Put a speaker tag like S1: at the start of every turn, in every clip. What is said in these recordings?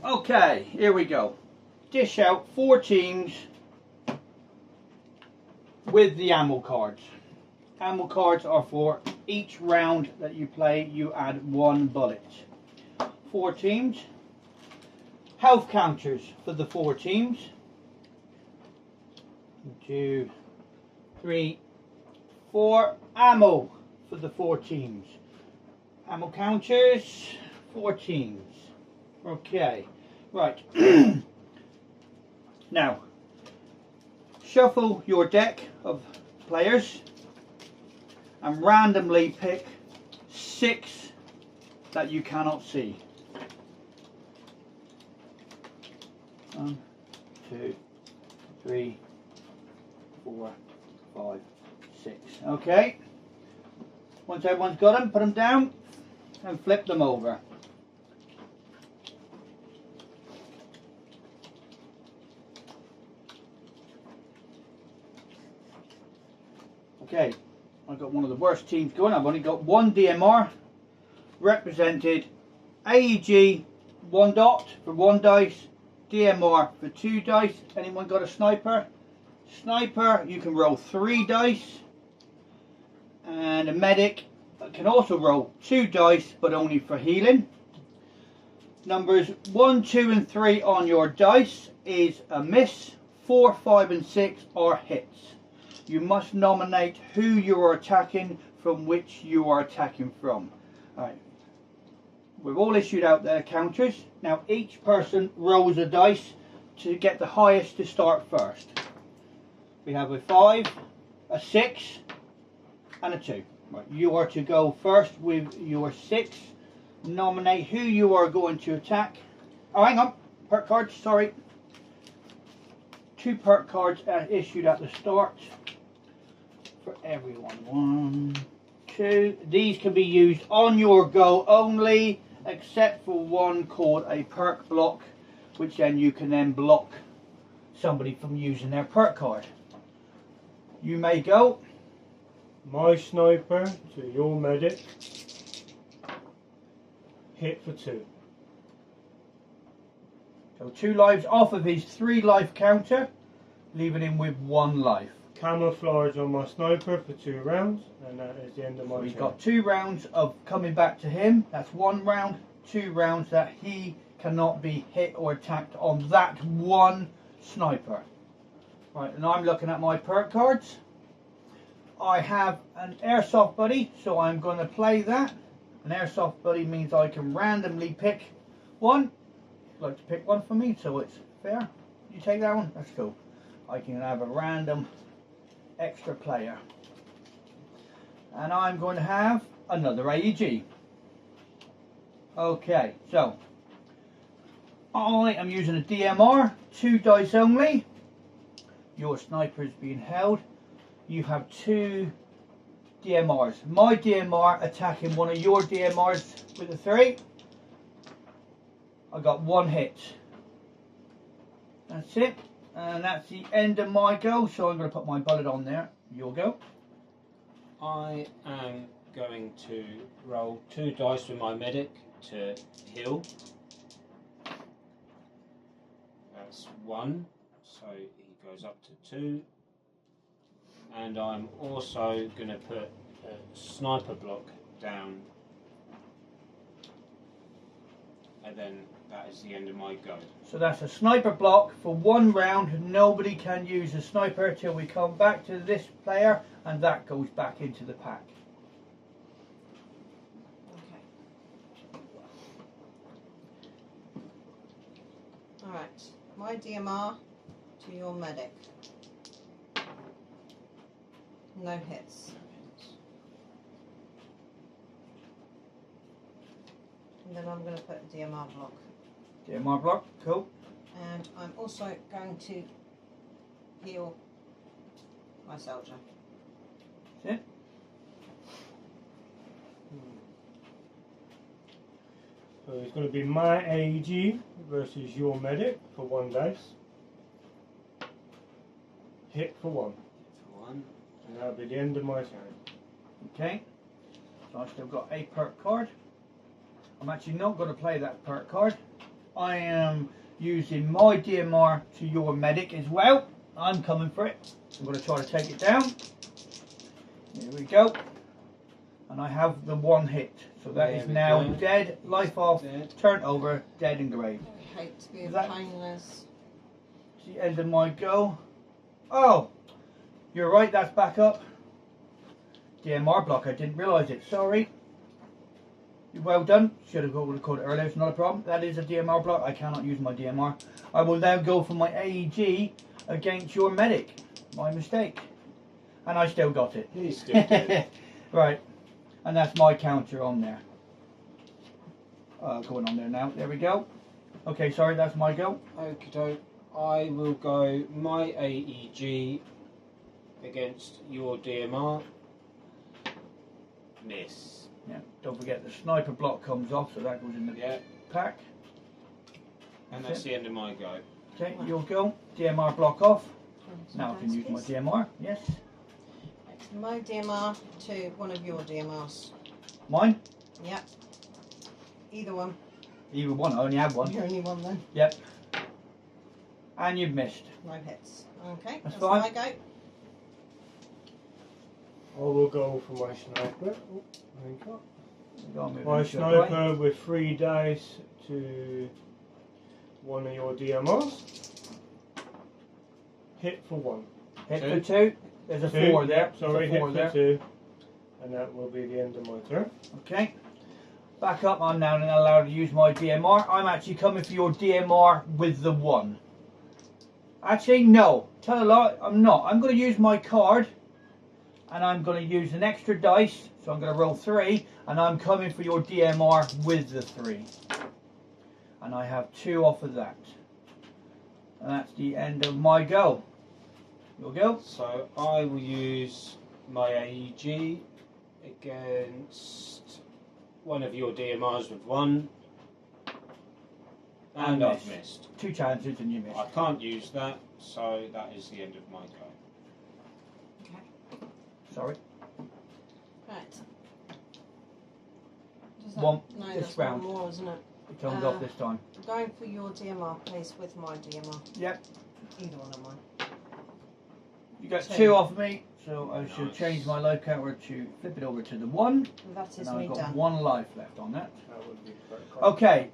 S1: Okay, here we go. Dish out 4 teams with the ammo cards. Ammo cards are for each round that you play, you add 1 bullet. 4 teams. Health counters for the 4 teams. 1, 2, 3, 4. Ammo for the 4 teams. Ammo counters, 4 teams. Okay, right. Now, shuffle your deck of players and randomly pick 6 that you cannot see. 1, 2, 3, 4, 5, 6. Okay. Once everyone's got them, put them down and flip them over. Okay, I've got one of the worst teams going. I've only got 1 DMR represented. AEG 1 dot for 1 dice, DMR for 2 dice. Anyone got a sniper? Sniper, you can roll 3 dice. And a medic can also roll 2 dice, but only for healing. Numbers 1, 2 and 3 on your dice is a miss. 4, 5 and 6 are hits. You must nominate who you are attacking from which you are attacking from. Alright. We've all issued out their counters. Now each person rolls a dice to get the highest to start first. We have a 5, a 6 and a 2. Right, you are to go first with your 6. Nominate who you are going to attack. Oh, hang on. Perk cards, sorry. 2 perk cards issued at the start for everyone. 1, 2. These can be used on your go only, except for one called a perk block, which then you can then block somebody from using their perk card. You may go.
S2: My sniper to your medic. Hit for 2.
S1: So 2 lives off of his 3 life counter, leaving him with 1 life.
S2: Camouflage on my sniper for 2 rounds, and that is the end of my turn.
S1: He's got 2 rounds of coming back to him. That's 1 round, 2 rounds that he cannot be hit or attacked on that 1 sniper. Right, and I'm looking at my perk cards. I have an Airsoft Buddy, so I'm going to play that. An Airsoft Buddy means I can randomly pick one. I'd like to pick one for me, so it's fair. You take that one? That's cool. I can have a random extra player. And I'm going to have another AEG. Okay, so I am using a DMR, 2 dice only. Your sniper is being held. You have 2 DMRs. My DMR attacking one of your DMRs with a 3. I got 1 hit. That's it. And that's the end of my go. So I'm going to put my bullet on there. Your go.
S3: I am going to roll 2 dice with my medic to heal. That's 1. So he goes up to 2. And I'm also going to put a sniper block down, and then that is the end of my go.
S1: So that's a sniper block for 1 round. Nobody can use a sniper till we come back to this player, and that goes back into the pack.
S4: Okay. Alright, my DMR to your medic. No hits. And then I'm going to put a DMR block.
S1: DMR block, cool.
S4: And I'm also going to heal my soldier.
S1: That's it.
S2: So it's going to be my AEG versus your medic for 1 dice. Hit for 1.
S3: For 1.
S2: And that'll be the end of my turn.
S1: Okay. So I've still got a perk card. I'm actually not going to play that perk card. I am using my DMR to your medic as well. I'm coming for it. I'm going to try to take it down. Here we go. And I have the one hit. So that
S3: There
S1: is
S3: we
S1: now
S3: go.
S1: dead, life off,
S3: Dead.
S1: turned over, dead and grave.
S4: I hate to be a
S1: That-
S4: painless.
S1: It's the end of my go. Oh, you're right, that's back up. DMR block, I didn't realise it, sorry. Well done, should have called it earlier, it's not a problem. That is a DMR block, I cannot use my DMR. I will now go for my AEG against your medic. My mistake. And I still got it.
S3: He's still dead.
S1: Right, and that's my counter on there. Going on there now, there we go. Okay, sorry, that's my go.
S3: Okie doke. I will go my AEG against your DMR. Miss.
S1: Yeah, don't forget the sniper block comes off, so that goes in the
S3: Yeah,
S1: pack.
S3: and that's the end of my go.
S1: Okay, you'll go. DMR block off. Now I can use my DMR. Yes.
S4: My DMR to one of your DMRs.
S1: Mine?
S4: Yep. Either one.
S1: Either one. I only have one.
S4: You're only one then.
S1: Yep. And you've missed.
S4: No hits. Okay,
S1: That's
S4: that's
S1: fine.
S4: my go.
S2: I will go for my sniper. Oh, link up.
S1: Go on, move
S2: My
S1: into the right.
S2: sniper with 3 dice to one of your DMRs. Hit for 1.
S1: Hit
S3: Two.
S1: for 2. There's a
S2: 2,
S1: 4 there.
S2: yep, sorry,
S1: There's a
S2: hit
S1: 4
S2: for
S1: there.
S2: 2. And that will be the end of my turn.
S1: Okay. Back up. I'm now allowed to use my DMR. I'm actually coming for your DMR with the 1. Actually, no. Tell a lie. I'm not. I'm going to use my card. And I'm going to use an extra dice. So I'm going to roll 3. And I'm coming for your DMR with the 3. And I have 2 off of that. And that's the end of my go. You'll go.
S3: So I will use my AEG against one of your DMRs with 1. And
S1: I
S3: I've
S1: missed.
S3: missed.
S1: 2 chances and you missed.
S3: I can't use that, so that is the end of my go.
S4: Okay.
S1: Sorry.
S4: Right. Does
S1: One
S4: no,
S1: this
S4: that's
S1: round.
S4: one more, isn't it?
S1: It comes off this time.
S4: Going for your DMR, please, with my DMR.
S1: Yep.
S4: Either one of mine.
S1: You got
S4: 2.
S1: 2 off me, so I should
S3: Nice.
S1: change my life counter to flip it over to the 1.
S4: That is
S1: And
S4: me
S1: I've got
S4: done.
S1: 1 life left on that.
S2: That would be correct.
S1: Okay.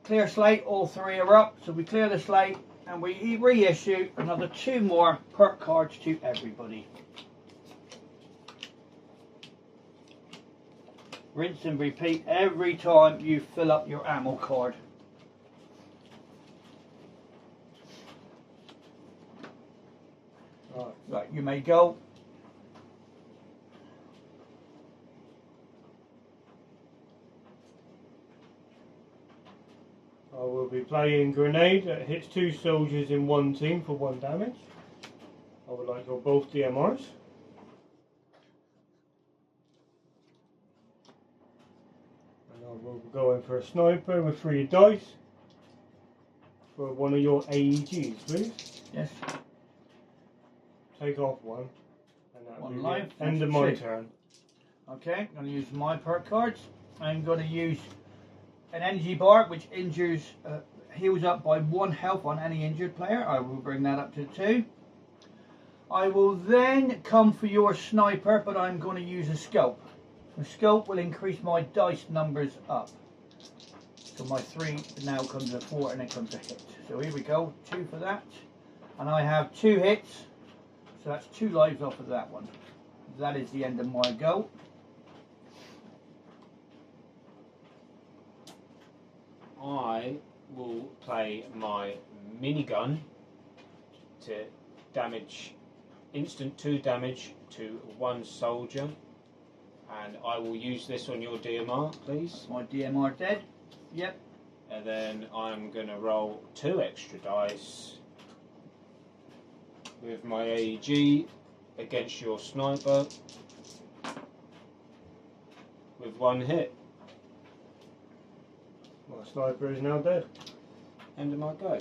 S1: Clear slate, all 3 are up. So we clear the slate and we reissue another 2 more perk cards to everybody. Rinse and repeat every time you fill up your ammo card.
S2: Right.
S1: Right, you may go.
S2: I will be playing Grenade that hits 2 soldiers in 1 team for 1 damage. I would like your both DMRs. And I will be going for a sniper with 3 dice for one of your AEGs, please.
S1: Yes.
S2: Take off 1. And that will
S1: 1
S2: be
S1: life.
S2: the end of my
S1: That's 2.
S2: turn.
S1: Okay, I'm going to use my perk cards. I'm going to use an energy bar which heals up by 1 health on any injured player. I will bring that up to 2. I will then come for your sniper, but I'm going to use a scope. The scope will increase my dice numbers up. So my 3 now comes to 4 and it comes to hit. So here we go, 2 for that. And I have 2 hits. So that's 2 lives off of that one. That is the end of my go.
S3: I will play my minigun to damage instant 2 damage to 1 soldier, and I will use this on your DMR, please.
S1: My DMR dead. Yep.
S3: And then I'm going to roll 2 extra dice with my AEG against your sniper with 1 hit.
S2: My sniper is now dead.
S3: End of my go.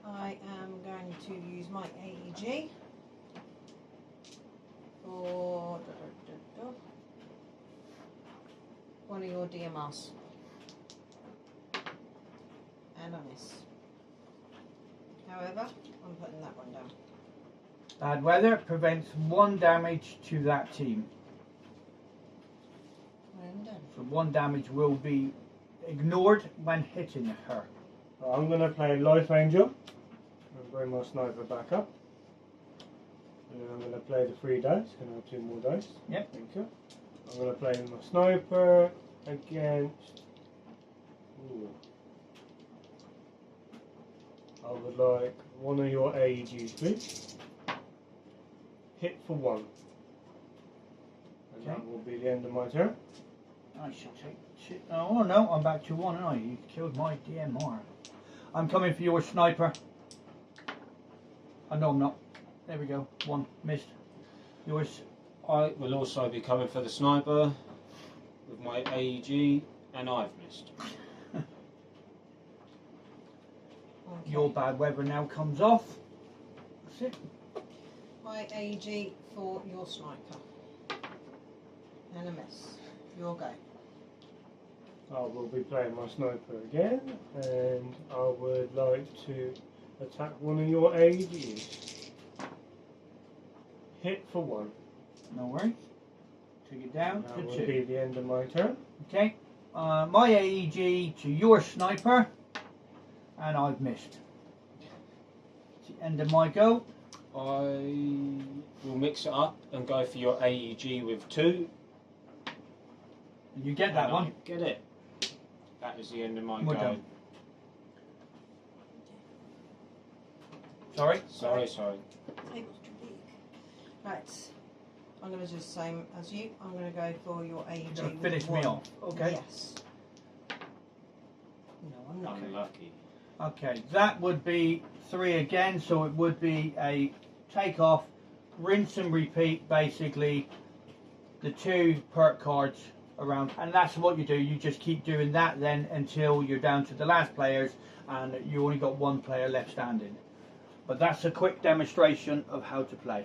S4: I am going to use my AEG for one of your DMRs. And a miss. However, I'm putting that one down.
S1: Bad weather prevents 1 damage to that team.
S4: I'm done.
S1: So 1 damage will be ignored when hitting her.
S2: I'm going to play Life Angel and bring my sniper back up. And then I'm going to play the 3 dice. Can I have 2 more dice?
S1: Yep.
S2: Thank you. I'm going to play my sniper against. Ooh. I would like one of your AEGs, please. Hit for 1. And
S1: Okay.
S2: that will be the end of my turn.
S1: I should take 2. Oh no, I'm back to 1 and I. You killed my DMR. I'm coming for your sniper. Oh no, I'm not. There we go. 1 missed. Yours.
S3: I will also be coming for the sniper with my AEG, and I've missed.
S4: Okay.
S1: Your bad weather now comes off. That's it.
S4: My AG for your sniper. And a miss. Your go.
S2: I will be playing my sniper again, and I would like to attack one of your AEGs. Hit for 1.
S1: No worries. Take it down
S2: That
S1: to
S2: will
S1: 2.
S2: be the end of my turn.
S1: Okay. My AEG to your sniper. And I've missed. It's the end of my go.
S3: I will mix it up and go for your AEG with 2.
S1: And you get that
S3: And
S1: one.
S3: I get it. That is the end of my
S1: We're
S3: go.
S1: done. Sorry?
S3: Sorry.
S4: Table's too big. Right. I'm going to do the same as you. I'm going to go for your AEG.
S1: You're going to
S4: with
S1: finish
S4: 1.
S1: me off. Okay.
S4: Yes. No, I'm not.
S3: Unlucky.
S1: Okay, that would be 3 again, so it would be a take off, rinse and repeat, basically, the 2 perk cards around, and that's what you do. You just keep doing that then until you're down to the last players and you only got 1 player left standing. But that's a quick demonstration of how to play.